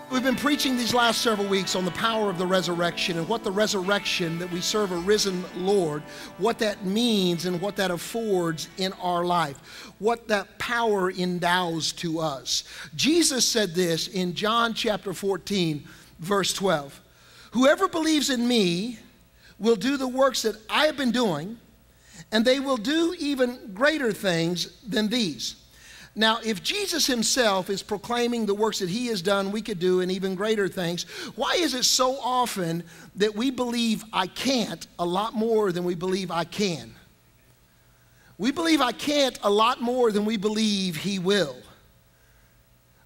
We've been preaching these last several weeks on the power of the resurrection and what the resurrection, that we serve a risen Lord, what that means and what that affords in our life, what that power endows to us. Jesus said this in John chapter 14, verse 12. Whoever believes in me will do the works that I have been doing, and they will do even greater things than these. Now, if Jesus himself is proclaiming the works that he has done, we could do and even greater things, why is it so often that we believe I can't a lot more than we believe I can? We believe I can't a lot more than we believe he will.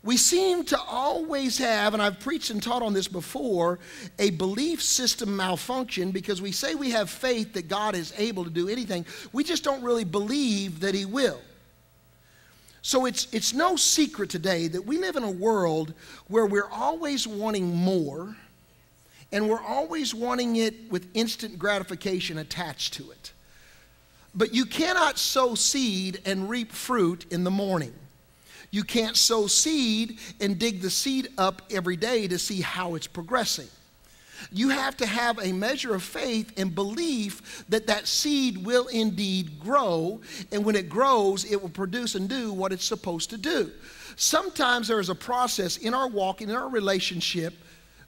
We seem to always have, and I've preached and taught on this before, a belief system malfunction because we say we have faith that God is able to do anything. We just don't really believe that he will. So it's no secret today that we live in a world where we're always wanting more, and we're always wanting it with instant gratification attached to it. But you cannot sow seed and reap fruit in the morning. You can't sow seed and dig the seed up every day to see how it's progressing. You have to have a measure of faith and belief that that seed will indeed grow, and when it grows, it will produce and do what it's supposed to do. Sometimes there is a process in our walk, in our relationship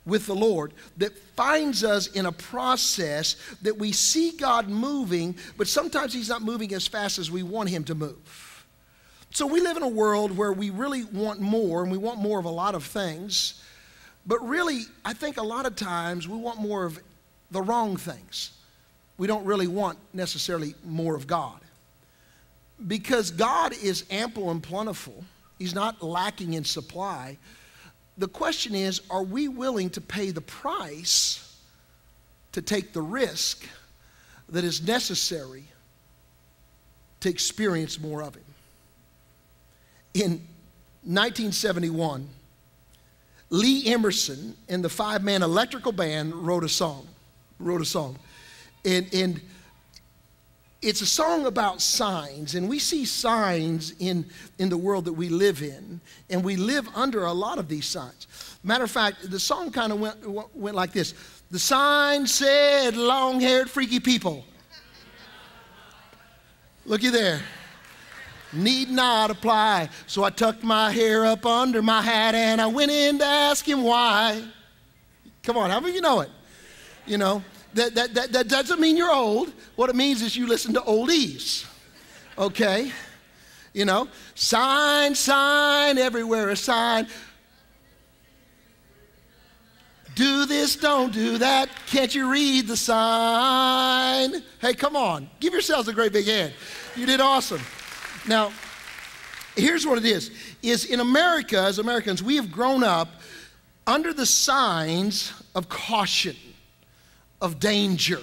with the Lord, that finds us in a process that we see God moving, but sometimes he's not moving as fast as we want him to move. So we live in a world where we really want more, and we want more of a lot of things. But really, I think a lot of times we want more of the wrong things. We don't really want necessarily more of God. Because God is ample and plentiful. He's not lacking in supply. The question is, are we willing to pay the price to take the risk that is necessary to experience more of him? In 1971, Lee Emerson and the five-man electrical band wrote a song. And it's a song about signs, and we see signs in the world that we live in, and we live under a lot of these signs. Matter of fact, the song kind of went like this. The sign said, long-haired freaky people. Looky there. Need not apply. So I tucked my hair up under my hat and I went in to ask him why. Come on, how many of you know it? You know, that doesn't mean you're old. What it means is you listen to oldies. Okay? You know, sign, sign, everywhere a sign. Do this, don't do that. Can't you read the sign? Hey, come on. Give yourselves a great big hand. You did awesome. Now, here's what it is in America, as Americans, we have grown up under the signs of caution, of danger,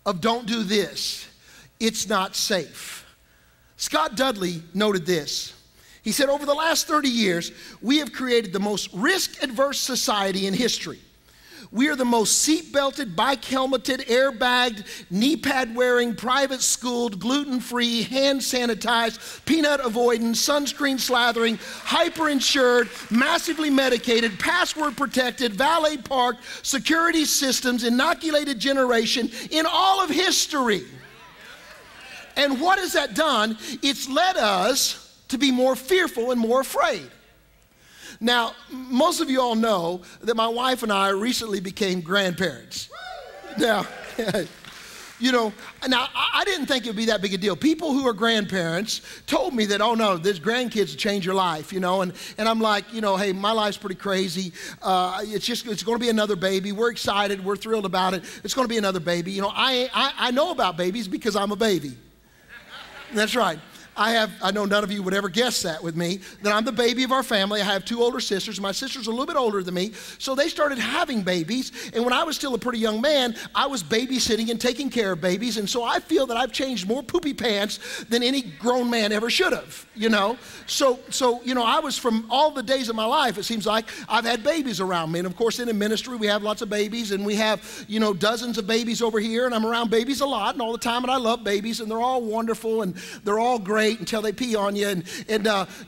of don't do this, it's not safe. Scott Dudley noted this. He said, over the last 30 years, we have created the most risk-averse society in history. We are the most seat-belted, bike-helmeted, airbagged, knee-pad-wearing, private-schooled, gluten-free, hand-sanitized, peanut-avoidant, sunscreen-slathering, hyper-insured, massively medicated, password-protected, valet-parked, security systems, inoculated generation in all of history. And what has that done? It's led us to be more fearful and more afraid. Now, most of you all know that my wife and I recently became grandparents. Now, you know, now I didn't think it would be that big a deal. People who are grandparents told me that, oh no, this grandkids will change your life, you know, and I'm like, you know, hey, my life's pretty crazy. It's going to be another baby. We're excited. We're thrilled about it. It's going to be another baby. You know, I know about babies because I'm a baby. That's right. I know none of you would ever guess that with me, that I'm the baby of our family. I have two older sisters. My sister's a little bit older than me, so they started having babies, and when I was still a pretty young man, I was babysitting and taking care of babies, and so I feel that I've changed more poopy pants than any grown man ever should have, you know? So you know, I was, from all the days of my life, it seems like, I've had babies around me, and of course in ministry we have lots of babies, and we have, you know, dozens of babies over here, and I'm around babies a lot and all the time, and I love babies, and they're all wonderful, and they're all great. great until they pee on you and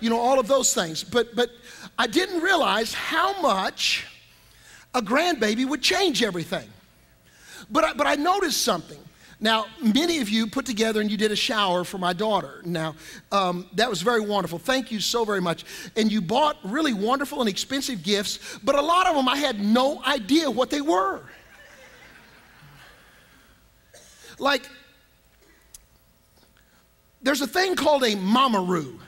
you know, all of those things. But I didn't realize how much a grandbaby would change everything. But I noticed something. Now, many of you put together and you did a shower for my daughter. Now, that was very wonderful. Thank you so very much. And you bought really wonderful and expensive gifts, but a lot of them I had no idea what they were. Like, there's a thing called a mamaroo.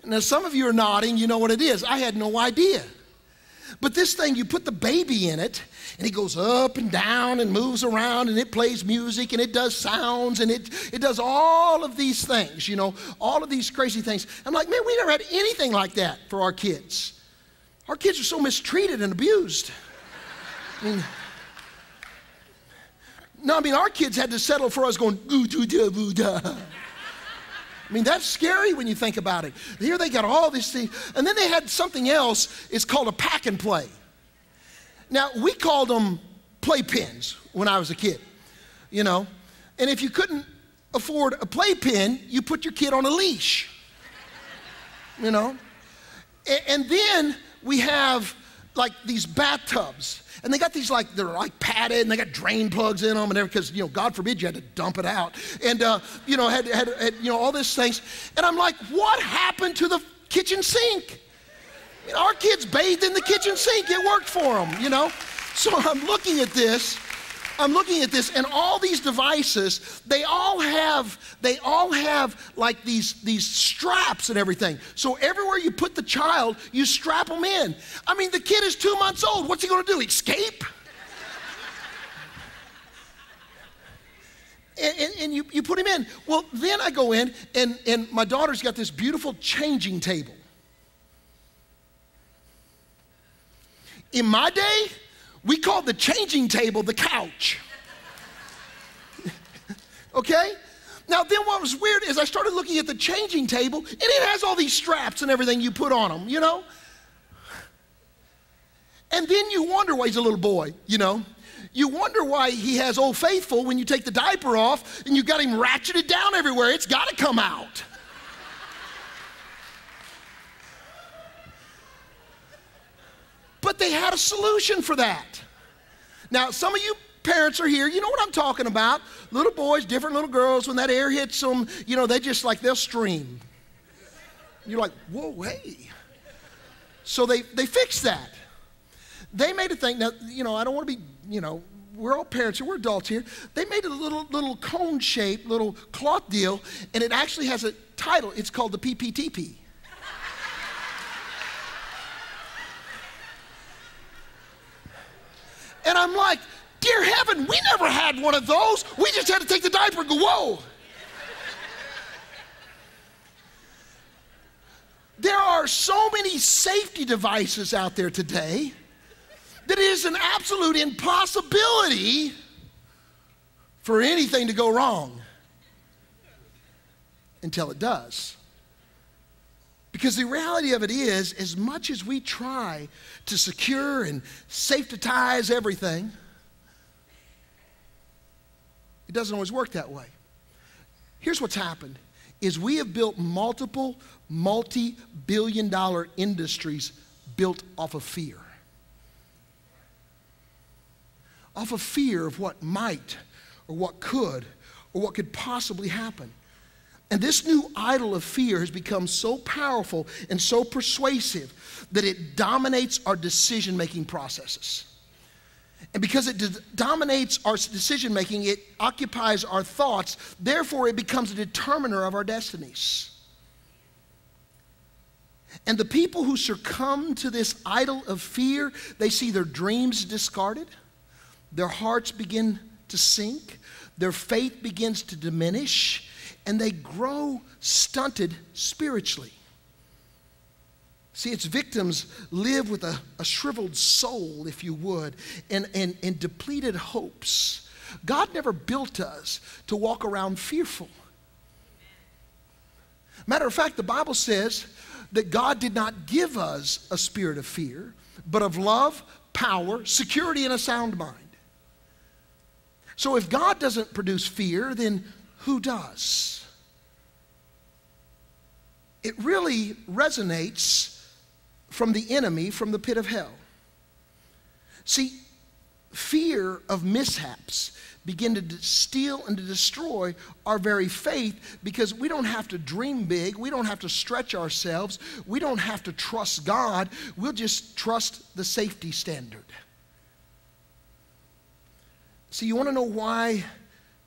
Now, some of you are nodding, you know what it is. I had no idea. But this thing, you put the baby in it, and it goes up and down and moves around, and it plays music, and it does sounds, and it does all of these things, you know, all of these crazy things. I'm like, man, we never had anything like that for our kids. Our kids are so mistreated and abused. I mean, our kids had to settle for us going, ooh-doo-da-boo-da. I mean, that's scary when you think about it. Here they got all these things. And then they had something else. It's called a pack and play. Now, we called them playpens when I was a kid, you know. And if you couldn't afford a playpen, you put your kid on a leash, you know. And then we have, like, these bathtubs. And they got these, like, they're like padded, and they got drain plugs in them, and everything, because, you know, God forbid you had to dump it out. And, you know, had you know, all these things. And I'm like, what happened to the kitchen sink? You know, our kids bathed in the kitchen sink. It worked for them, you know. So I'm looking at this, and all these devices, they all have like these straps and everything. So everywhere you put the child, you strap them in. I mean, the kid is 2 months old. What's he going to do, escape? And you put him in. Well, then I go in, and my daughter's got this beautiful changing table. In my day, we called the changing table the couch. Okay? Now, then what was weird is I started looking at the changing table, and it has all these straps and everything you put on them, you know? And then you wonder why he's a little boy, you know? You wonder why he has Old Faithful when you take the diaper off and you got him ratcheted down everywhere. It's got to come out. But they had a solution for that. Now, some of you parents are here, you know what I'm talking about. Little boys, different little girls, when that air hits them, you know, they just like, they'll stream. You're like, whoa, hey. So they fixed that. They made a thing. Now, you know, I don't want to be, you know, we're all parents here, we're adults here. They made a little cone-shaped, little cloth deal, and it actually has a title. It's called the PPTP. And I'm like, dear heaven, we never had one of those. We just had to take the diaper and go, whoa. There are so many safety devices out there today that it is an absolute impossibility for anything to go wrong until it does. Because the reality of it is, as much as we try to secure and safetize everything, it doesn't always work that way. Here's what's happened, is we have built multiple multi-billion-dollar industries built off of fear. Off of fear of what might or what could or what could possibly happen. And this new idol of fear has become so powerful and so persuasive that it dominates our decision-making processes. And because it dominates our decision-making, it occupies our thoughts. Therefore, it becomes a determiner of our destinies. And the people who succumb to this idol of fear, they see their dreams discarded, their hearts begin to sink, their faith begins to diminish, and they grow stunted spiritually. See, its victims live with a shriveled soul, if you would, and depleted hopes. God never built us to walk around fearful. Matter of fact, the Bible says that God did not give us a spirit of fear, but of love, power, security, and a sound mind. So if God doesn't produce fear, then who does? it really resonates from the enemy, from the pit of hell. See, fear of mishaps begin to steal and to destroy our very faith, because we don't have to dream big. We don't have to stretch ourselves. We don't have to trust God. We'll just trust the safety standard. See, you want to know why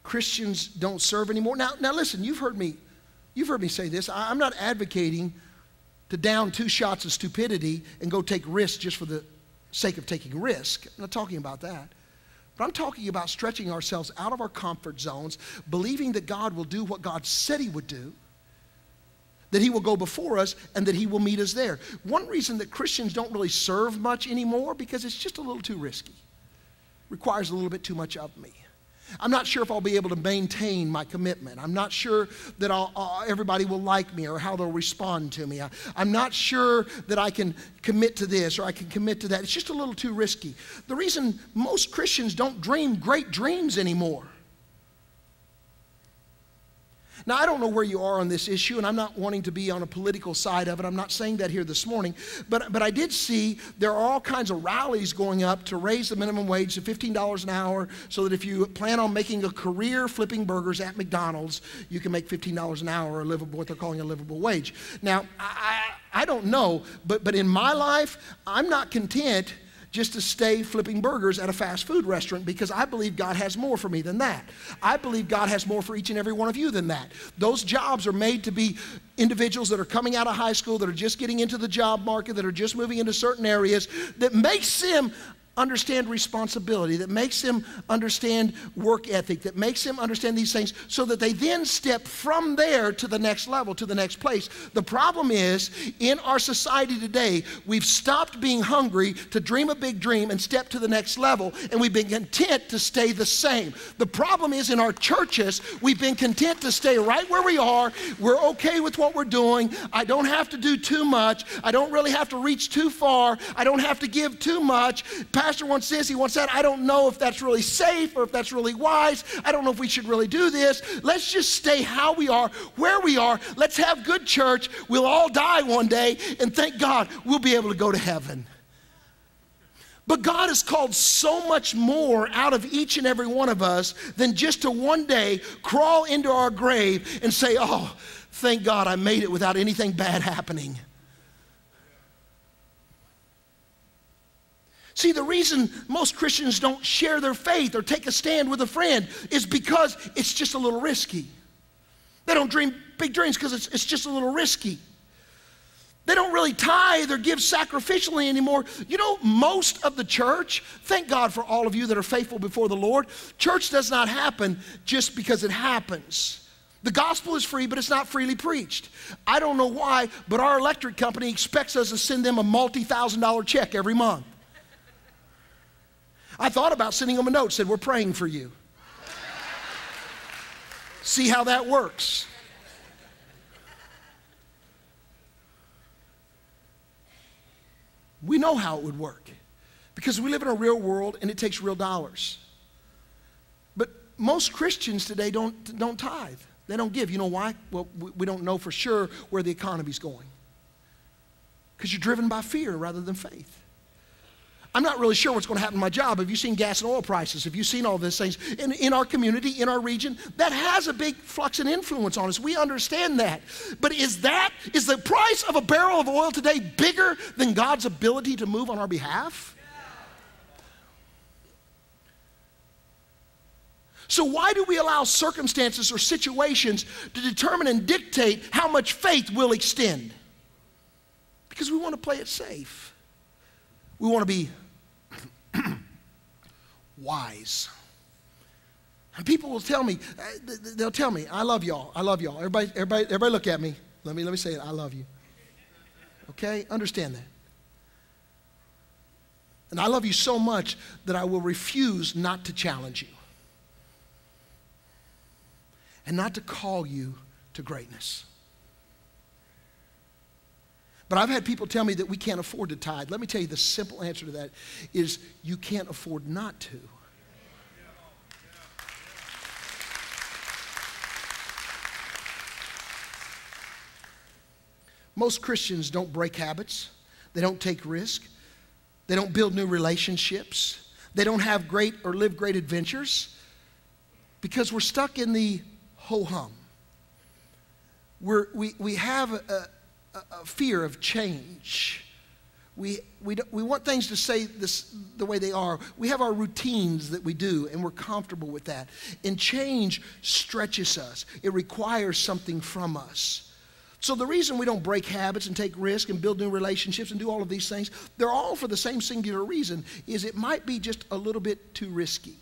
Christians don't serve anymore? Now listen, you've heard me say this. I'm not advocating to down 2 shots of stupidity and go take risks just for the sake of taking risk. I'm not talking about that. But I'm talking about stretching ourselves out of our comfort zones, believing that God will do what God said he would do, that he will go before us, and that he will meet us there. One reason that Christians don't really serve much anymore, because it's just a little too risky. Requires a little bit too much of me. I'm not sure if I'll be able to maintain my commitment. I'm not sure that everybody will like me or how they'll respond to me. I'm not sure that I can commit to this or I can commit to that. It's just a little too risky. The reason most Christians don't dream great dreams anymore. Now, I don't know where you are on this issue, and I'm not wanting to be on a political side of it. I'm not saying that here this morning. But I did see there are all kinds of rallies going up to raise the minimum wage to $15 an hour, so that if you plan on making a career flipping burgers at McDonald's, you can make $15 an hour, or what they're calling a livable wage. Now, I don't know, but in my life, I'm not content just to stay flipping burgers at a fast food restaurant, because I believe God has more for me than that. I believe God has more for each and every one of you than that. Those jobs are made to be individuals that are coming out of high school, that are just getting into the job market, that are just moving into certain areas, that makes them understand responsibility, that makes them understand work ethic, that makes them understand these things, so that they then step from there to the next level, to the next place. The problem is, in our society today, we've stopped being hungry to dream a big dream and step to the next level, and we've been content to stay the same. The problem is, in our churches, we've been content to stay right where we are. We're okay with what we're doing. I don't have to do too much. I don't really have to reach too far. I don't have to give too much. Pastor wants this, he wants that. I don't know if that's really safe or if that's really wise. I don't know if we should really do this. Let's just stay how we are, where we are. Let's have good church. We'll all die one day, and thank God we'll be able to go to heaven. But God has called so much more out of each and every one of us than just to one day crawl into our grave and say, oh, thank God I made it without anything bad happening. See, the reason most Christians don't share their faith or take a stand with a friend is because it's just a little risky. They don't dream big dreams because it's just a little risky. They don't really tithe or give sacrificially anymore. You know, most of the church, thank God for all of you that are faithful before the Lord, church does not happen just because it happens. The gospel is free, but it's not freely preached. I don't know why, but our electric company expects us to send them a multi-$1,000 check every month. I thought about sending them a note, said, we're praying for you. See how that works. We know how it would work, because we live in a real world and it takes real dollars. But most Christians today don't tithe. They don't give. You know why? Well, we don't know for sure where the economy's going, because you're driven by fear rather than faith. I'm not really sure what's going to happen in my job. Have you seen gas and oil prices? Have you seen all these things? In our community, in our region, that has a big flux and influence on us. We understand that. But is the price of a barrel of oil today bigger than God's ability to move on our behalf? So why do we allow circumstances or situations to determine and dictate how much faith we'll extend? Because we want to play it safe. We want to be wise. And people will tell me, they'll tell me, I love y'all, I love y'all. Everybody look at me. Let me say it, I love you. Okay, understand that. And I love you so much that I will refuse not to challenge you. And not to call you to greatness. But I've had people tell me that we can't afford to tithe. Let me tell you, the simple answer to that is you can't afford not to. Most Christians don't break habits. They don't take risk. They don't build new relationships. They don't have great or live great adventures because we're stuck in the ho-hum. We have a fear of change. We want things to stay the way they are. We have our routines that we do, and we're comfortable with that. And change stretches us. It requires something from us. So the reason we don't break habits and take risks and build new relationships and do all of these things, they're all for the same singular reason, is it might be just a little bit too risky.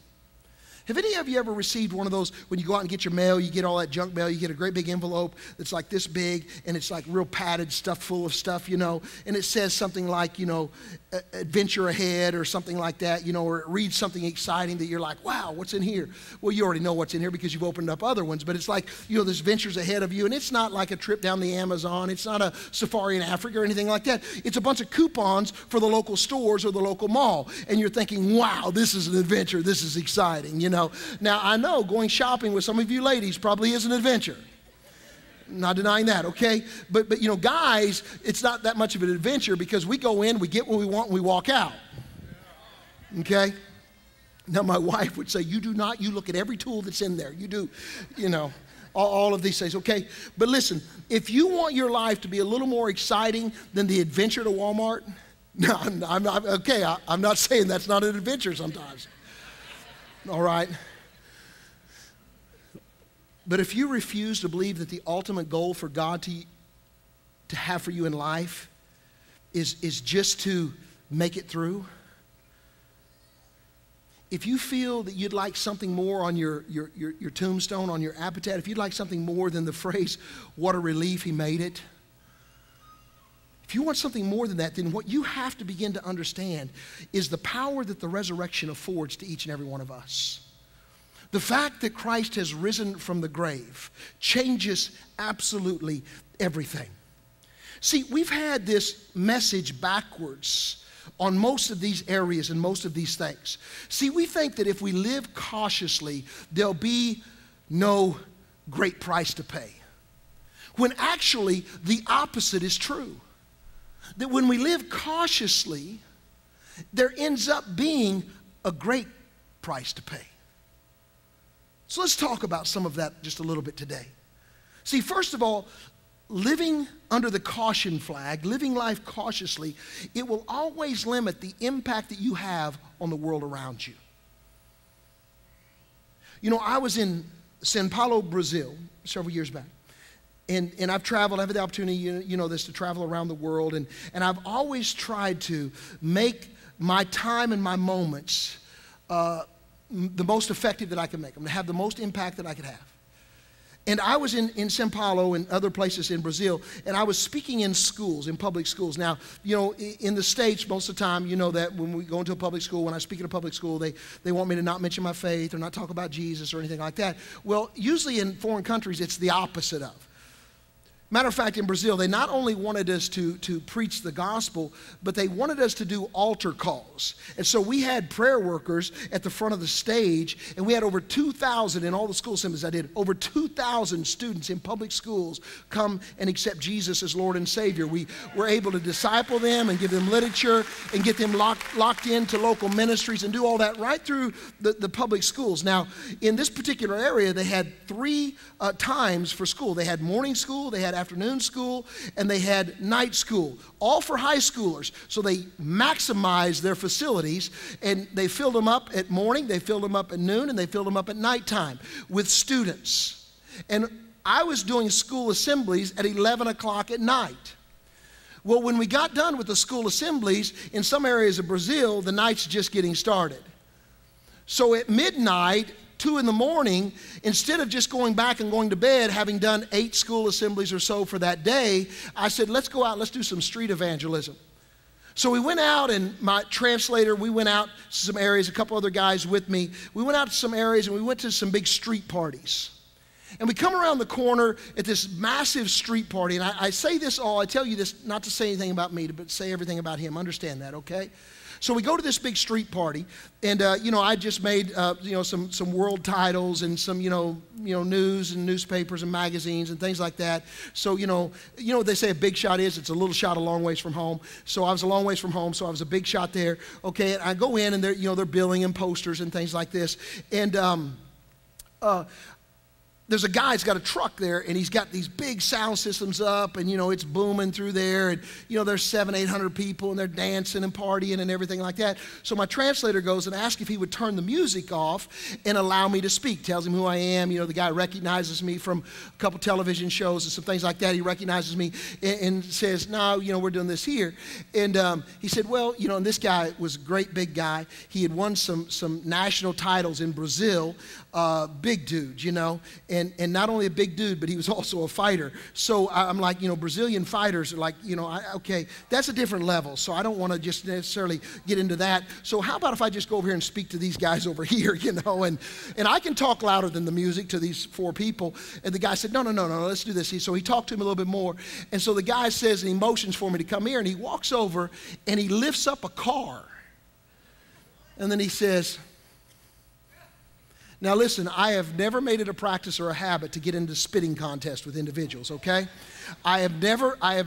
Have any of you ever received one of those, when you go out and get your mail, you get all that junk mail, you get a great big envelope that's like this big, and it's like real padded stuff full of stuff, you know, and it says something like, you know, adventure ahead or something like that, you know, or it reads something exciting that you're like, wow, what's in here? Well, you already know what's in here because you've opened up other ones, but it's like, you know, there's ventures ahead of you, and it's not like a trip down the Amazon, it's not a safari in Africa or anything like that. It's a bunch of coupons for the local stores or the local mall, and you're thinking, wow, this is an adventure, this is exciting, you know. Now, I know going shopping with some of you ladies probably is an adventure. Not denying that, okay? But you know, guys, it's not that much of an adventure because we go in, we get what we want, and we walk out. Okay? Now, my wife would say, you do not, you look at every tool that's in there. You do, you know, all of these things, okay? But listen, if you want your life to be a little more exciting than the adventure to Walmart, no, I'm not, okay, I'm not saying that's not an adventure sometimes. All right? But if you refuse to believe that the ultimate goal for God to have for you in life is just to make it through, if you feel that you'd like something more on your tombstone, on your epitaph, if you'd like something more than the phrase, what a relief he made it, if you want something more than that, then what you have to begin to understand is the power that the resurrection affords to each and every one of us. The fact that Christ has risen from the grave changes absolutely everything. See, we've had this message backwards on most of these areas and most of these things. See, we think that if we live cautiously, there'll be no great price to pay. When actually, the opposite is true. That when we live cautiously, there ends up being a great price to pay. So let's talk about some of that just a little bit today. See, first of all, living under the caution flag, living life cautiously, it will always limit the impact that you have on the world around you. You know, I was in São Paulo, Brazil, several years back. And I've traveled, I've had the opportunity, you know this, to travel around the world. And I've always tried to make my time and my moments the most effective that I can make them, to have the most impact that I could have. And I was in São Paulo and other places in Brazil, and I was speaking in schools, in public schools. Now, you know, in the States, most of the time, you know that when we go into a public school, when I speak in a public school, they want me to not mention my faith or not talk about Jesus or anything like that. Well, usually in foreign countries, it's the opposite of. Matter of fact, in Brazil, they not only wanted us to preach the gospel, but they wanted us to do altar calls. And so we had prayer workers at the front of the stage, and we had over 2,000 in all the school assemblies I did, over 2,000 students in public schools come and accept Jesus as Lord and Savior. We were able to disciple them and give them literature and get them locked into local ministries and do all that right through the public schools. Now, in this particular area, they had three times for school. They had morning school, they had afternoon school, and they had night school, all for high schoolers. So they maximized their facilities, and they filled them up at morning, they filled them up at noon, and they filled them up at nighttime with students. And I was doing school assemblies at 11 o'clock at night. Well, when we got done with the school assemblies, in some areas of Brazil, the night's just getting started. So at midnight, 2 in the morning, instead of just going back and going to bed, having done 8 school assemblies or so for that day, I said, let's go out, let's do some street evangelism. So we went out, and my translator, we went out to some areas, a couple other guys with me. We went out to some areas, and we went to some big street parties. And we come around the corner at this massive street party, and I say this all, I tell you this not to say anything about me, but say everything about him. Understand that, okay? So we go to this big street party, and I just made some world titles and some news and newspapers and magazines and things like that. So what they say a big shot is, it's a little shot a long ways from home. So I was a long ways from home, so I was a big shot there. Okay, and I go in and they're billing and posters and things like this, and there's a guy that's got a truck there, and he's got these big sound systems up, and it's booming through there, and there's 700-800 people, and they're dancing and partying and everything like that. So my translator goes and asks if he would turn the music off and allow me to speak. Tells him who I am. The guy recognizes me from a couple television shows and some things like that. He recognizes me and says, "No, we're doing this here." And he said, "Well, and this guy was a great big guy. He had won some national titles in Brazil, big dude, and not only a big dude, but he was also a fighter." So I'm like, Brazilian fighters are like, okay, that's a different level. So I don't want to just necessarily get into that. So how about if I just go over here and speak to these guys over here, and I can talk louder than the music to these 4 people. And the guy said, no, let's do this. So he talked to him a little bit more. And so the guy says, and he motions for me to come here, and he walks over and he lifts up a car. And then he says, "Now listen, I have never made it a practice or a habit to get into spitting contests with individuals, okay? I have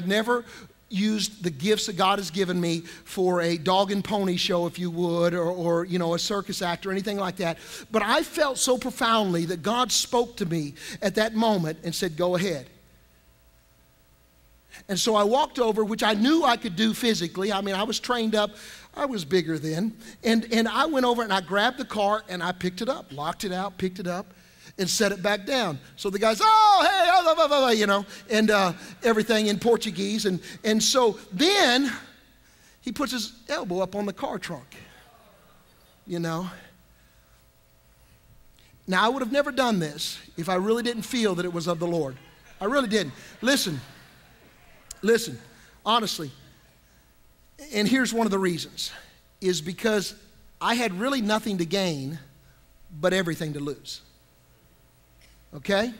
never used the gifts that God has given me for a dog and pony show, if you would, or a circus act or anything like that. But I felt so profoundly that God spoke to me at that moment and said, 'Go ahead.' And so I walked over, which I knew I could do physically. I mean, I was trained up. I was bigger then. And I went over and I grabbed the car and I picked it up, locked it out, picked it up, and set it back down. So the guy's, "Oh, hey," and everything in Portuguese. And so then he puts his elbow up on the car trunk, Now, I would have never done this if I really didn't feel that it was of the Lord. I really didn't. Listen, honestly. And here's one of the reasons, is because I had really nothing to gain, but everything to lose. Okay?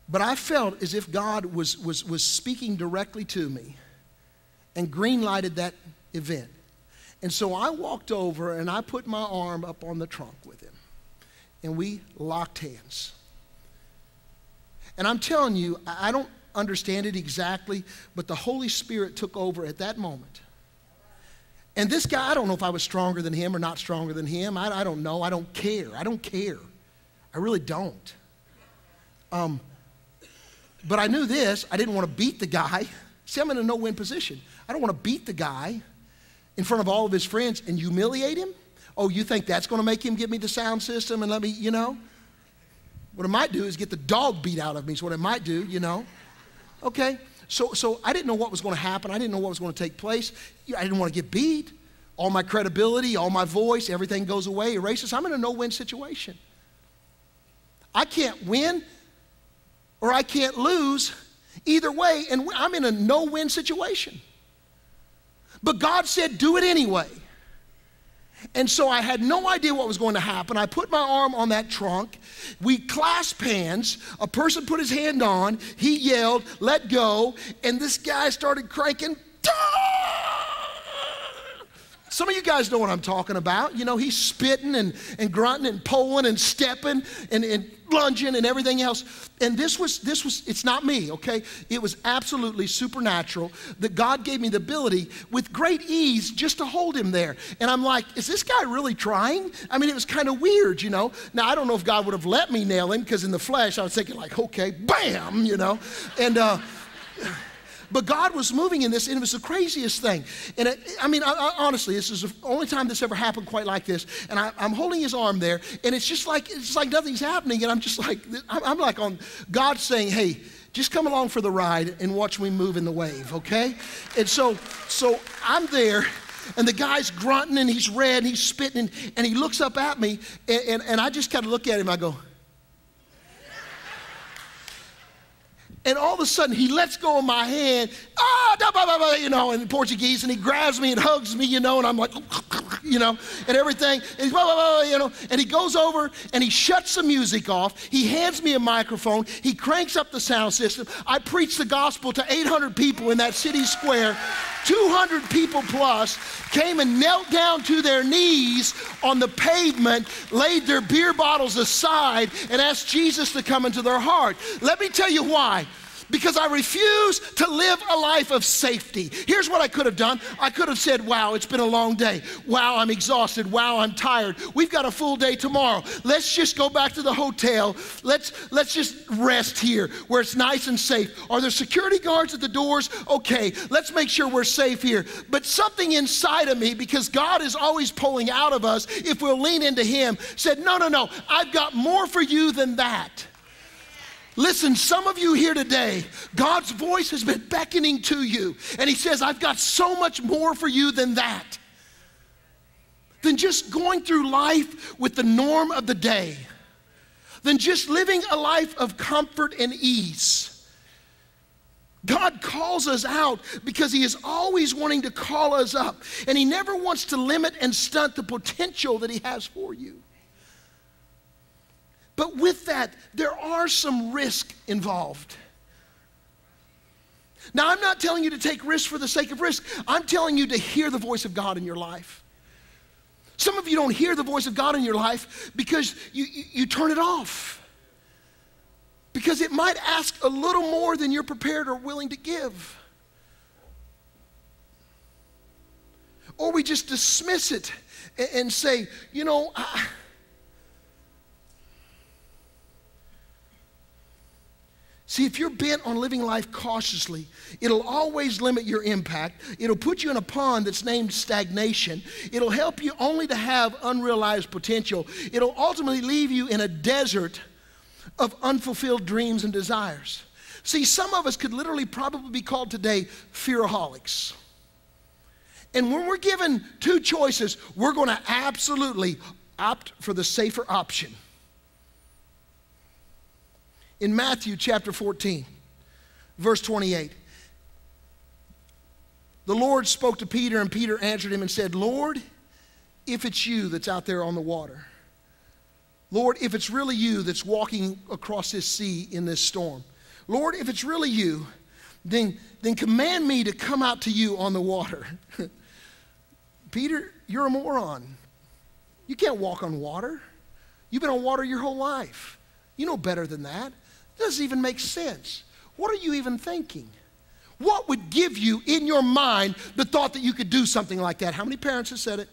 But I felt as if God was speaking directly to me and green-lighted that event. And so I walked over and I put my arm up on the trunk with him, and we locked hands. And I'm telling you, I don't understand it exactly, but the Holy Spirit took over at that moment. And this guy, I don't know if I was stronger than him or not stronger than him. I don't know. I don't care. I really don't. But I knew this. I didn't want to beat the guy. See, I'm in a no-win position. I don't want to beat the guy in front of all of his friends and humiliate him. Oh, you think that's going to make him give me the sound system and let me, What it might do is get the dog beat out of me is what it might do, Okay, so I didn't know what was going to happen. I didn't know what was going to take place. I didn't want to get beat. All my credibility, all my voice, everything goes away, erases. I'm in a no-win situation. I can't win or I can't lose either way, and I'm in a no-win situation. But God said, do it anyway. And so I had no idea what was going to happen. I put my arm on that trunk. We clasped hands. A person put his hand on. He yelled, "Let go." And this guy started cranking. Some of you guys know what I'm talking about. He's spitting and grunting and pulling and stepping and lunging and everything else. And this was, it's not me, okay? It was absolutely supernatural that God gave me the ability with great ease just to hold him there. And I'm like, is this guy really trying? I mean, it was kind of weird, Now, I don't know if God would have let me nail him, because in the flesh, I was thinking like, okay, bam, And, but God was moving in this, and it was the craziest thing. And honestly, this is the only time this ever happened quite like this. And I'm holding his arm there, and it's just like nothing's happening. And I'm just like, I'm like on God saying, "Hey, just come along for the ride and watch me move in the wave, okay?" And so I'm there, and the guy's grunting, and he's red, and he's spitting, and he looks up at me, and I just kind of look at him. I go. And all of a sudden, he lets go of my hand. you know, in Portuguese, and he grabs me and hugs me, you know, and I'm like, you know, and everything. And, you know, and he goes over and he shuts the music off. He hands me a microphone. He cranks up the sound system. I preach the gospel to 800 people in that city square. 200 people plus came and knelt down to their knees on the pavement, laid their beer bottles aside, and asked Jesus to come into their heart. Let me tell you why. Because I refuse to live a life of safety. Here's what I could have done. I could have said, wow, it's been a long day. Wow, I'm exhausted. Wow, I'm tired. We've got a full day tomorrow. Let's just go back to the hotel. Let's just rest here where it's nice and safe. Are there security guards at the doors? Okay, let's make sure we're safe here. But something inside of me, because God is always pulling out of us if we'll lean into Him, said, no, no, no, I've got more for you than that. Listen, some of you here today, God's voice has been beckoning to you, and He says, I've got so much more for you than that. Than just going through life with the norm of the day. Than just living a life of comfort and ease. God calls us out because He is always wanting to call us up, and He never wants to limit and stunt the potential that He has for you. But with that, there are some risk involved. Now, I'm not telling you to take risks for the sake of risk. I'm telling you to hear the voice of God in your life. Some of you don't hear the voice of God in your life because you turn it off. Because it might ask a little more than you're prepared or willing to give. Or we just dismiss it and say, you know, see, if you're bent on living life cautiously, it'll always limit your impact. It'll put you in a pond that's named stagnation. It'll help you only to have unrealized potential. It'll ultimately leave you in a desert of unfulfilled dreams and desires. See, some of us could literally probably be called today fearaholics. And when we're given two choices, we're going to absolutely opt for the safer option. In Matthew chapter 14, verse 28, the Lord spoke to Peter, and Peter answered Him and said, Lord, if it's you that's out there on the water, Lord, if it's really you that's walking across this sea in this storm, Lord, if it's really you, then command me to come out to you on the water. Peter, you're a moron. You can't walk on water. You've been on water your whole life. You know better than that. It doesn't even make sense. What are you even thinking? What would give you in your mind the thought that you could do something like that? How many parents have said it?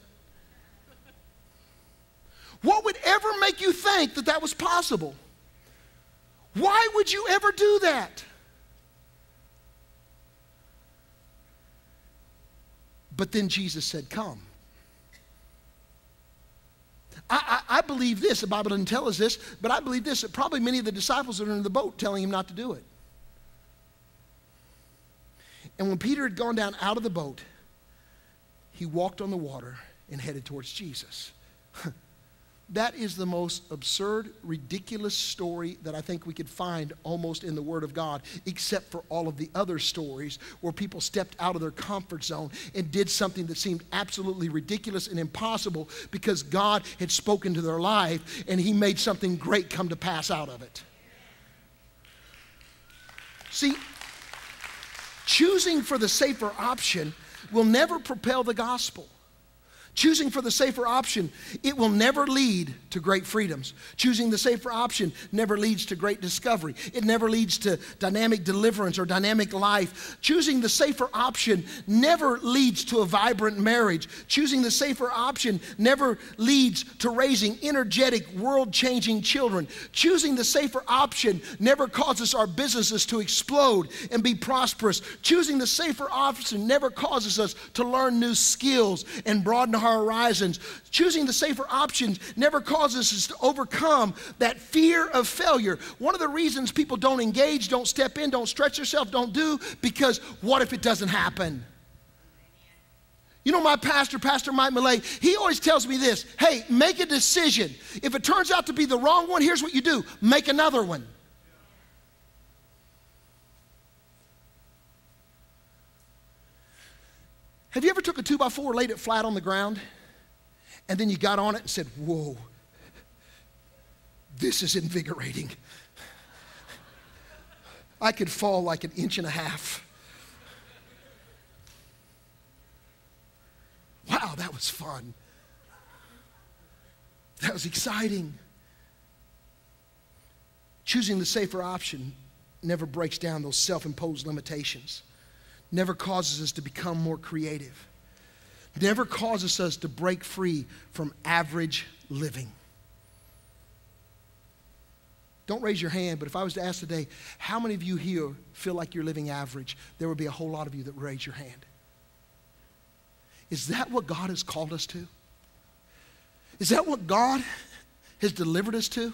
What would ever make you think that that was possible? Why would you ever do that? But then Jesus said, come. I believe this. The Bible doesn't tell us this, but I believe this, that probably many of the disciples that are in the boat telling Him not to do it. And when Peter had gone down out of the boat, he walked on the water and headed towards Jesus. That is the most absurd, ridiculous story that I think we could find almost in the Word of God, except for all of the other stories where people stepped out of their comfort zone and did something that seemed absolutely ridiculous and impossible because God had spoken to their life and He made something great come to pass out of it. See, choosing for the safer option will never propel the gospel. Choosing for the safer option, it will never lead to great freedoms. Choosing the safer option never leads to great discovery. It never leads to dynamic deliverance or dynamic life. Choosing the safer option never leads to a vibrant marriage. Choosing the safer option never leads to raising energetic, world-changing children. Choosing the safer option never causes our businesses to explode and be prosperous. Choosing the safer option never causes us to learn new skills and broaden our horizons. Choosing the safer options never causes us to overcome that fear of failure. One of the reasons people don't engage, don't step in, don't stretch themselves, don't do, because what if it doesn't happen? You know, my pastor, Pastor Mike Millay, he always tells me this: hey, make a decision. If it turns out to be the wrong one, here's what you do: make another one. Have you ever took a 2x4, laid it flat on the ground, and then you got on it and said, whoa, this is invigorating. I could fall like 1.5 inches. Wow, that was fun. That was exciting. Choosing the safer option never breaks down those self-imposed limitations, never causes us to become more creative, never causes us to break free from average living. Don't raise your hand, but if I was to ask today, how many of you here feel like you're living average, there would be a whole lot of you that would raise your hand. Is that what God has called us to? Is that what God has delivered us to?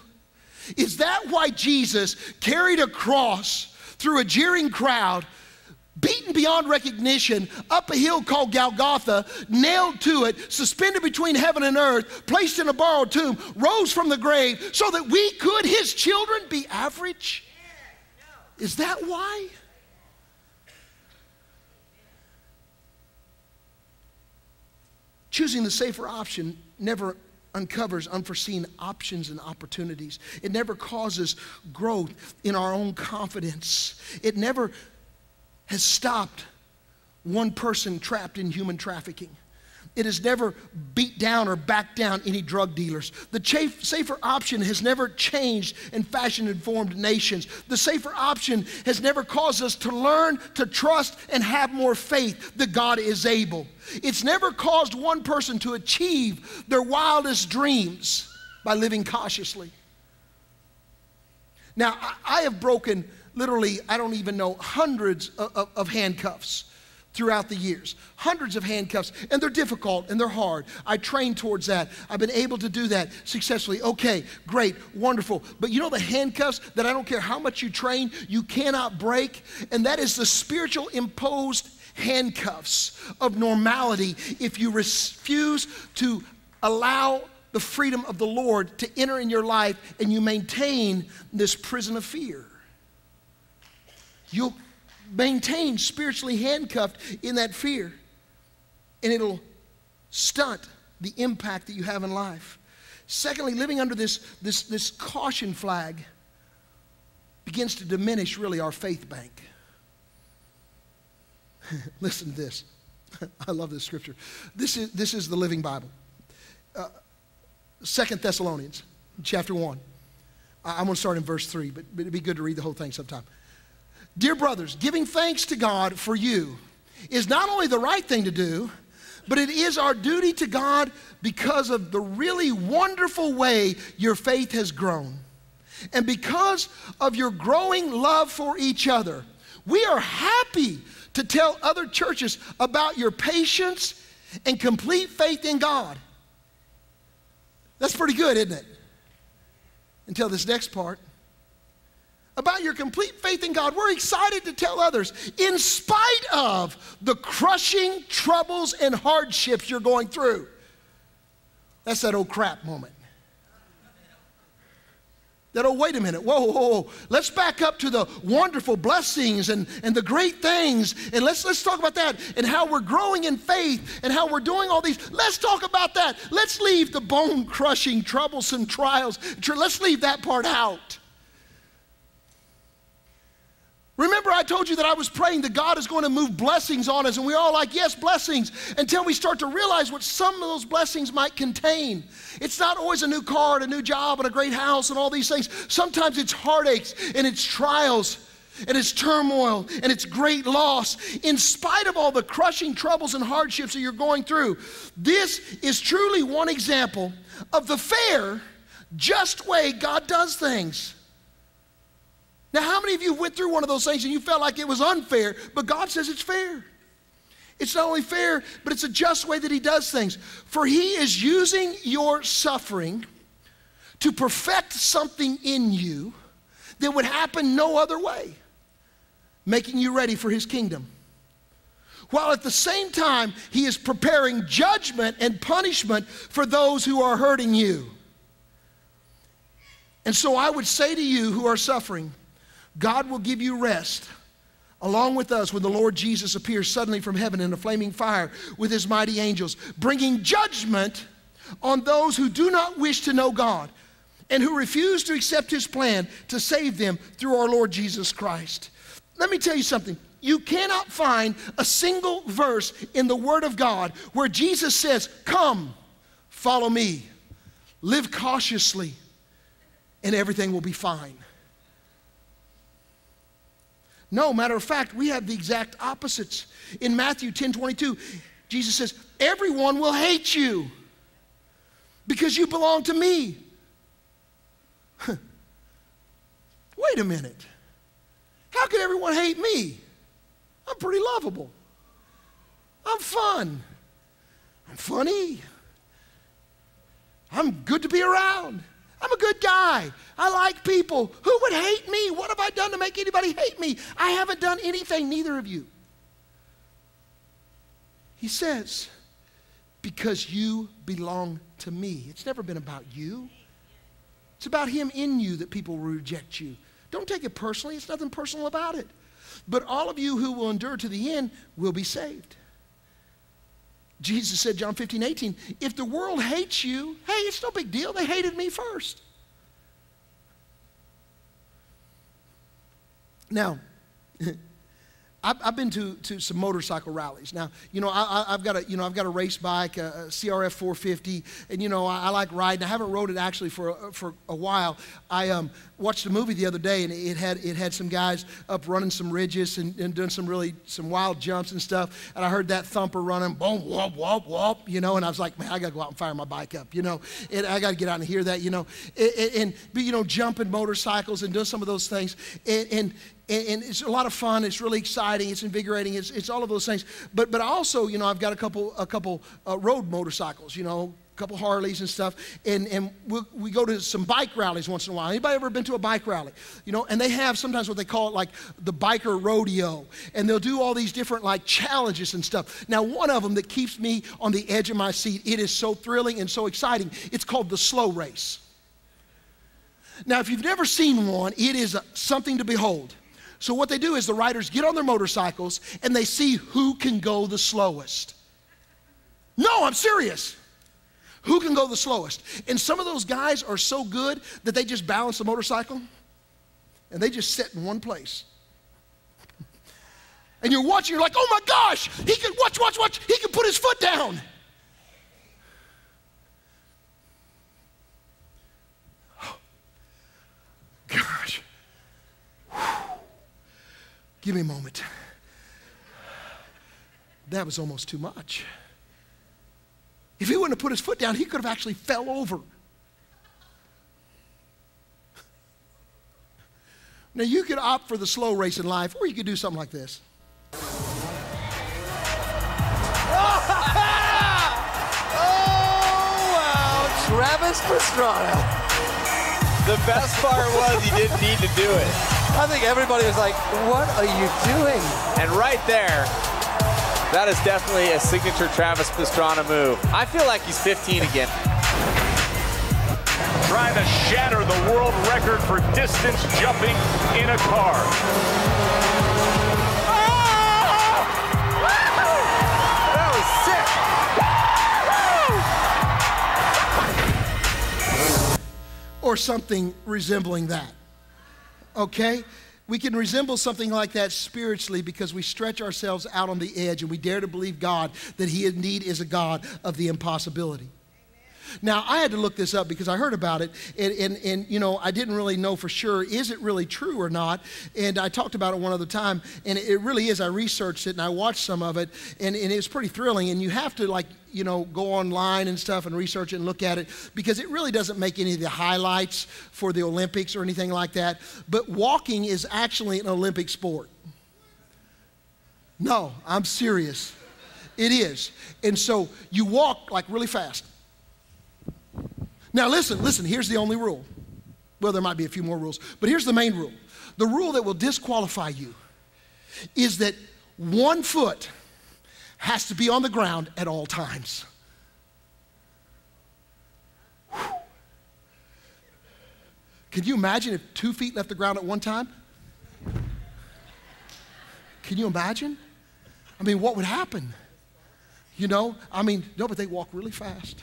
Is that why Jesus carried a cross through a jeering crowd, beaten beyond recognition, up a hill called Golgotha, nailed to it, suspended between heaven and earth, placed in a borrowed tomb, rose from the grave so that we could, his children, be average? Is that why? Choosing the safer option never uncovers unforeseen options and opportunities. It never causes growth in our own confidence. It never has stopped one person trapped in human trafficking. It has never beat down or backed down any drug dealers. The safer option has never changed and fashion-informed nations. The safer option has never caused us to learn, to trust, and have more faith that God is able. It's never caused one person to achieve their wildest dreams by living cautiously. Now, I have broken literally, I don't even know, hundreds of handcuffs throughout the years. Hundreds of handcuffs, and they're difficult and they're hard. I train towards that. I've been able to do that successfully. Okay, great, wonderful. But you know the handcuffs that I don't care how much you train, you cannot break? And that is the spiritual imposed handcuffs of normality if you refuse to allow the freedom of the Lord to enter in your life and you maintain this prison of fear. You'll maintain spiritually handcuffed in that fear, and it'll stunt the impact that you have in life. Secondly, living under this caution flag begins to diminish really our faith bank. Listen to this. I love this scripture. This is the Living Bible. 2 Thessalonians chapter 1. I'm going to start in verse 3, but it'd be good to read the whole thing sometime. Dear brothers, giving thanks to God for you is not only the right thing to do, but it is our duty to God because of the really wonderful way your faith has grown. And because of your growing love for each other, we are happy to tell other churches about your patience and complete faith in God. That's pretty good, isn't it? Until this next part. About your complete faith in God, we're excited to tell others, in spite of the crushing troubles and hardships you're going through. That's that old crap moment. That, oh, wait a minute, whoa. Let's back up to the wonderful blessings and the great things, and let's talk about that and how we're growing in faith and how we're doing all these. Let's talk about that. Let's leave the bone-crushing, troublesome trials. Let's leave that part out. Remember, I told you that I was praying that God is going to move blessings on us, and we're all like, yes, blessings, until we start to realize what some of those blessings might contain. It's not always a new car and a new job and a great house and all these things. Sometimes it's heartaches and it's trials and it's turmoil and it's great loss. In spite of all the crushing troubles and hardships that you're going through, this is truly one example of the fair, just way God does things. Now, how many of you went through one of those things and you felt like it was unfair, but God says it's fair? It's not only fair, but it's a just way that he does things. For he is using your suffering to perfect something in you that would happen no other way, making you ready for his kingdom. While at the same time, he is preparing judgment and punishment for those who are hurting you. And so I would say to you who are suffering, God will give you rest along with us when the Lord Jesus appears suddenly from heaven in a flaming fire with his mighty angels, bringing judgment on those who do not wish to know God and who refuse to accept his plan to save them through our Lord Jesus Christ. Let me tell you something. You cannot find a single verse in the Word of God where Jesus says, come, follow me, live cautiously, and everything will be fine. No, matter of fact, we have the exact opposites. In Matthew 10:22, Jesus says, everyone will hate you because you belong to me. Wait a minute. How could everyone hate me? I'm pretty lovable. I'm fun. I'm funny. I'm good to be around. I'm a good guy. I like people. Who would hate me? What have I done to make anybody hate me? I haven't done anything, neither of you. He says, because you belong to me. It's never been about you. It's about him in you that people will reject you. Don't take it personally. It's nothing personal about it. But all of you who will endure to the end will be saved. Jesus said, John 15:18, if the world hates you, hey, it's no big deal. They hated me first. Now, I've been to some motorcycle rallies. Now, I've got a race bike, a CRF 450, and I like riding. I haven't rode it actually for a while. I watched a movie the other day, and it had some guys up running some ridges and doing some wild jumps and stuff. And I heard that thumper running, boom, whoop, whoop, whoop, and I was like, man, I got to go out and fire my bike up, and I got to get out and hear that, but jumping motorcycles and doing some of those things, and it's a lot of fun. It's really exciting. It's invigorating. It's all of those things. But also, I've got a couple road motorcycles, a couple Harleys and stuff. And we go to some bike rallies once in a while. Anybody ever been to a bike rally? And they have sometimes what they call it like the biker rodeo. And they'll do all these different like challenges and stuff. Now, one of them that keeps me on the edge of my seat, it is so thrilling and so exciting. It's called the slow race. Now, if you've never seen one, it is something to behold. So what they do is the riders get on their motorcycles and they see who can go the slowest. No, I'm serious. Who can go the slowest? And some of those guys are so good that they just balance the motorcycle and they just sit in one place. And you're watching, you're like, oh my gosh, he can, watch, he can put his foot down. Gosh. Give me a moment. That was almost too much. If he wouldn't have put his foot down, he could have actually fell over. Now, you could opt for the slow race in life, or you could do something like this. Oh, wow. Travis Pastrana. The best part was he didn't need to do it. I think everybody was like, what are you doing? And right there, that is definitely a signature Travis Pastrana move. I feel like he's 15 again. Trying to shatter the world record for distance jumping in a car. Oh! That was sick. Or something resembling that. Okay? We can resemble something like that spiritually because we stretch ourselves out on the edge and we dare to believe God that he indeed is a God of the impossibility. Now, I had to look this up because I heard about it, and I didn't really know for sure, is it really true or not? And I talked about it one other time, and it really is. I researched it, and I watched some of it, and it's pretty thrilling, and you have to, go online and stuff and research it and look at it because it really doesn't make any of the highlights for the Olympics or anything like that. But walking is actually an Olympic sport. No, I'm serious. It is. And so you walk like really fast. Now listen, here's the only rule. Well, there might be a few more rules, but here's the main rule. The rule that will disqualify you is that one foot has to be on the ground at all times. Whew. Can you imagine if 2 feet left the ground at one time? Can you imagine? I mean, what would happen? You know, I mean, no, but they walk really fast.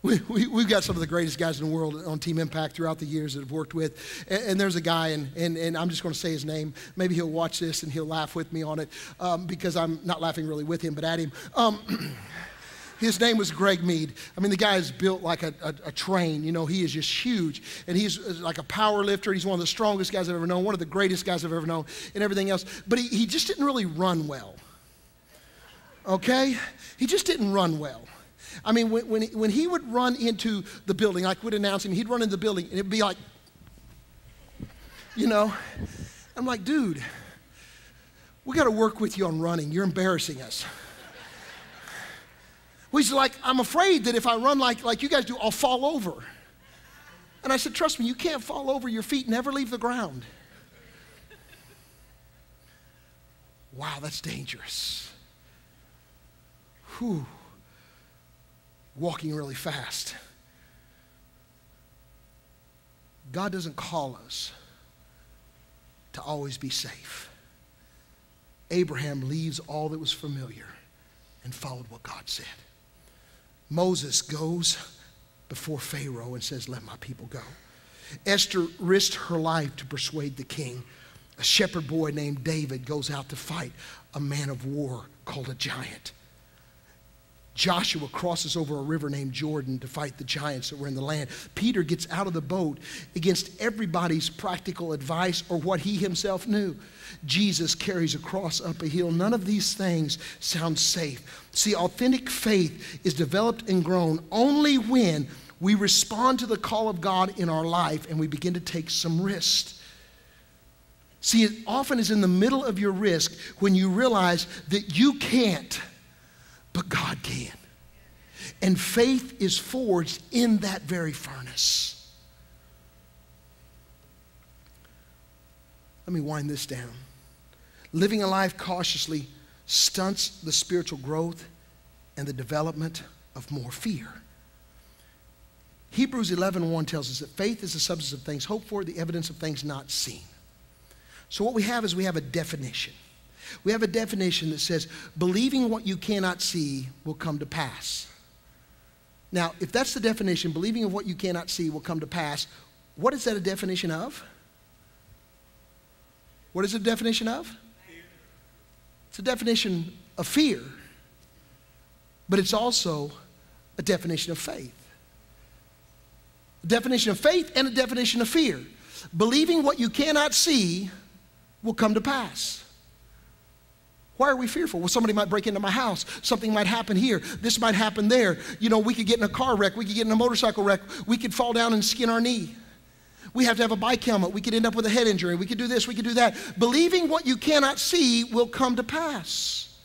We've got some of the greatest guys in the world on Team Impact throughout the years that I've worked with. And there's a guy, and I'm just going to say his name. Maybe he'll watch this and he'll laugh with me on it because I'm not laughing really with him, but at him. His name was Greg Mead. I mean, the guy is built like a train. You know, he is just huge. And he's like a power lifter. He's one of the strongest guys I've ever known, one of the greatest guys I've ever known, and everything else. But he just didn't really run well. Okay? He just didn't run well. I mean, when he would run into the building, like we'd announce him, he'd run into the building, and it'd be like, you know. I'm like, dude, we got to work with you on running. You're embarrassing us. Well, he's like, I'm afraid that if I run like you guys do, I'll fall over. And I said, trust me, you can't fall over. Your feet never leave the ground. Wow, that's dangerous. Whew. Walking really fast. God doesn't call us to always be safe. Abraham leaves all that was familiar and followed what God said. Moses goes before Pharaoh and says, let my people go. Esther risked her life to persuade the king. A shepherd boy named David goes out to fight a man of war called a giant. Joshua crosses over a river named Jordan to fight the giants that were in the land. Peter gets out of the boat against everybody's practical advice or what he himself knew. Jesus carries a cross up a hill. None of these things sound safe. See, authentic faith is developed and grown only when we respond to the call of God in our life and we begin to take some risks. See, it often is in the middle of your risk when you realize that you can't, but God can. And faith is forged in that very furnace. Let me wind this down. Living a life cautiously stunts the spiritual growth and the development of more fear. Hebrews 11:1 tells us that faith is the substance of things hoped for, the evidence of things not seen. So what we have is we have a definition. We have a definition that says, believing what you cannot see will come to pass. Now, if that's the definition, believing of what you cannot see will come to pass, what is that a definition of? What is it a definition of? Fear. It's a definition of fear, but it's also a definition of faith. A definition of faith and a definition of fear. Believing what you cannot see will come to pass. Why are we fearful? Well, somebody might break into my house. Something might happen here. This might happen there. You know, we could get in a car wreck. We could get in a motorcycle wreck. We could fall down and skin our knee. We have to have a bike helmet. We could end up with a head injury. We could do this. We could do that. Believing what you cannot see will come to pass.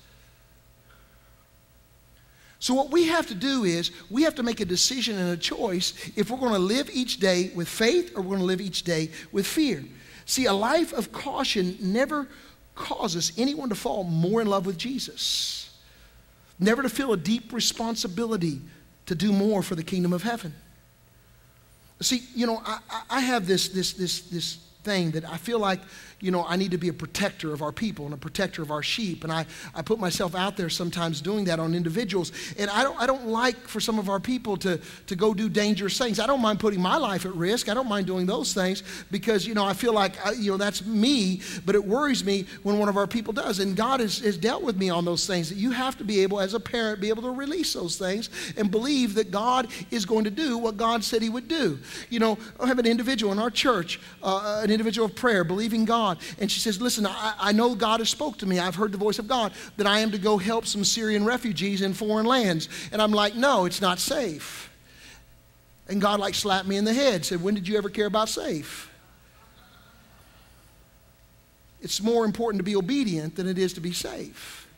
So what we have to do is we have to make a decision and a choice if we're going to live each day with faith or we're going to live each day with fear. See, a life of caution never causes anyone to fall more in love with Jesus. Never to feel a deep responsibility to do more for the kingdom of heaven. See, you know, I have this thing that I feel like, you know, I need to be a protector of our people and a protector of our sheep. And I put myself out there sometimes doing that on individuals. And I don't like for some of our people to go do dangerous things. I don't mind putting my life at risk. I don't mind doing those things because, you know, I feel like, you know, that's me. But it worries me when one of our people does. And God has dealt with me on those things, that you have to be able, as a parent, be able to release those things and believe that God is going to do what God said he would do. You know, I have an individual in our church, an individual of prayer, believing God. And she says, listen, I know God has spoke to me. I've heard the voice of God that I am to go help some Syrian refugees in foreign lands. And I'm like, no, it's not safe. And God like slapped me in the head, said, when did you ever care about safe? It's more important to be obedient than it is to be safe.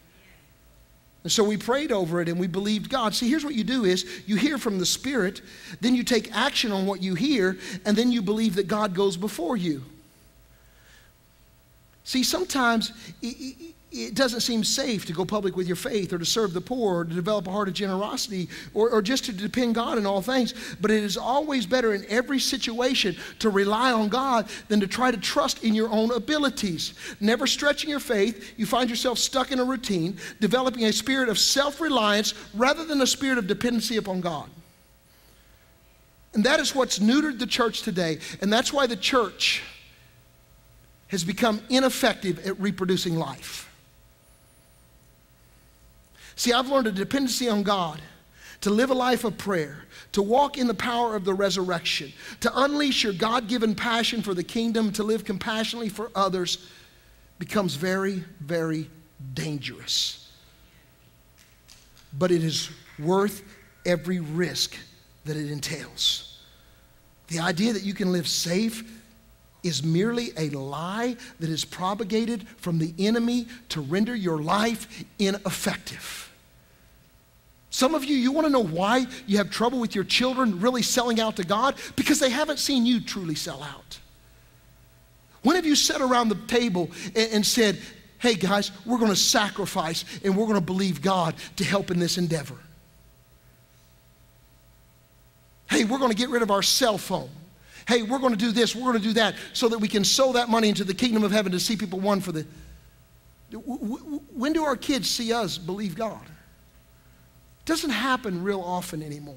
And so we prayed over it and we believed God. See, here's what you do is you hear from the Spirit, then you take action on what you hear, and then you believe that God goes before you. See, sometimes it doesn't seem safe to go public with your faith or to serve the poor or to develop a heart of generosity or just to depend God in all things. But it is always better in every situation to rely on God than to try to trust in your own abilities. Never stretching your faith, you find yourself stuck in a routine, developing a spirit of self-reliance rather than a spirit of dependency upon God. And that is what's neutered the church today. And that's why the church has become ineffective at reproducing life. See, I've learned a dependency on God to live a life of prayer, to walk in the power of the resurrection, to unleash your God-given passion for the kingdom, to live compassionately for others, becomes very, very dangerous. But it is worth every risk that it entails. The idea that you can live safe is merely a lie that is propagated from the enemy to render your life ineffective. Some of you, you want to know why you have trouble with your children really selling out to God? Because they haven't seen you truly sell out. When have you sat around the table and said, hey guys, we're going to sacrifice and we're going to believe God to help in this endeavor? Hey, we're going to get rid of our cell phone. Hey, we're going to do this, we're going to do that, so that we can sow that money into the kingdom of heaven to see people won for the... When do our kids see us believe God? It doesn't happen real often anymore.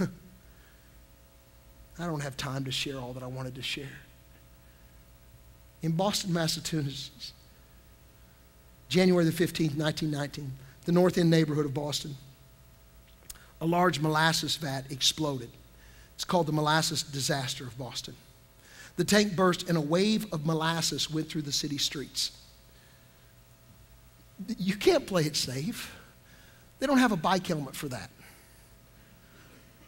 I don't have time to share all that I wanted to share. In Boston, Massachusetts, January the 15th, 1919, the North End neighborhood of Boston, a large molasses vat exploded. It's called the molasses disaster of Boston. The tank burst and a wave of molasses went through the city streets. You can't play it safe. They don't have a bike helmet for that.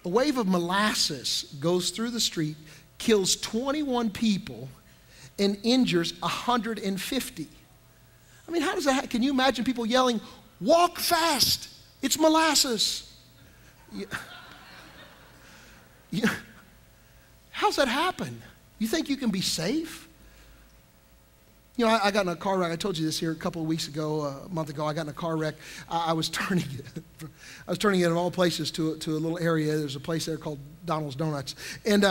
A wave of molasses goes through the street, kills 21 people, and injures 150. I mean, how does that happen? Can you imagine people yelling, walk fast, it's molasses? How's that happen? You think you can be safe? You know, I got in a car wreck. I told you this here a couple of weeks ago, a month ago. I got in a car wreck. I was turning it of all places to a little area. There's a place there called Donald's Donuts. And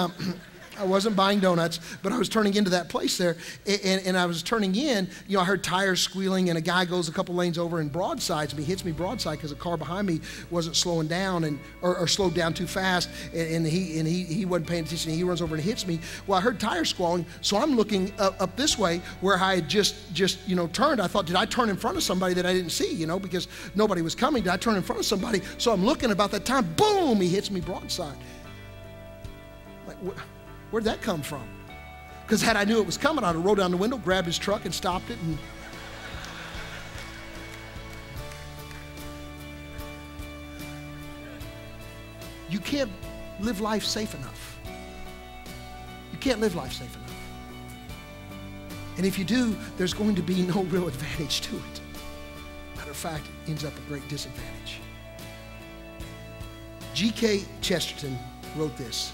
I wasn't buying donuts, but I was turning into that place there. And I was turning in, you know, I heard tires squealing, and a guy goes a couple lanes over and broadsides me, hits me broadside because a car behind me wasn't slowing down or slowed down too fast, and he wasn't paying attention. He runs over and hits me. Well, I heard tires squalling, so I'm looking up this way where I had just you know, turned. I thought, did I turn in front of somebody that I didn't see, you know, because nobody was coming? Did I turn in front of somebody? So I'm looking about that time, boom, he hits me broadside. Like, where'd that come from? Because had I knew it was coming, I'd have rolled down the window, grabbed his truck, and stopped it. And you can't live life safe enough. You can't live life safe enough. And if you do, there's going to be no real advantage to it. Matter of fact, it ends up a great disadvantage. G.K. Chesterton wrote this: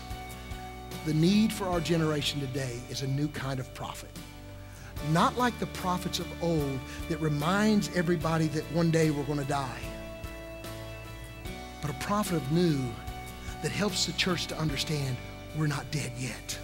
the need for our generation today is a new kind of prophet. Not like the prophets of old that reminds everybody that one day we're going to die, but a prophet of new that helps the church to understand we're not dead yet.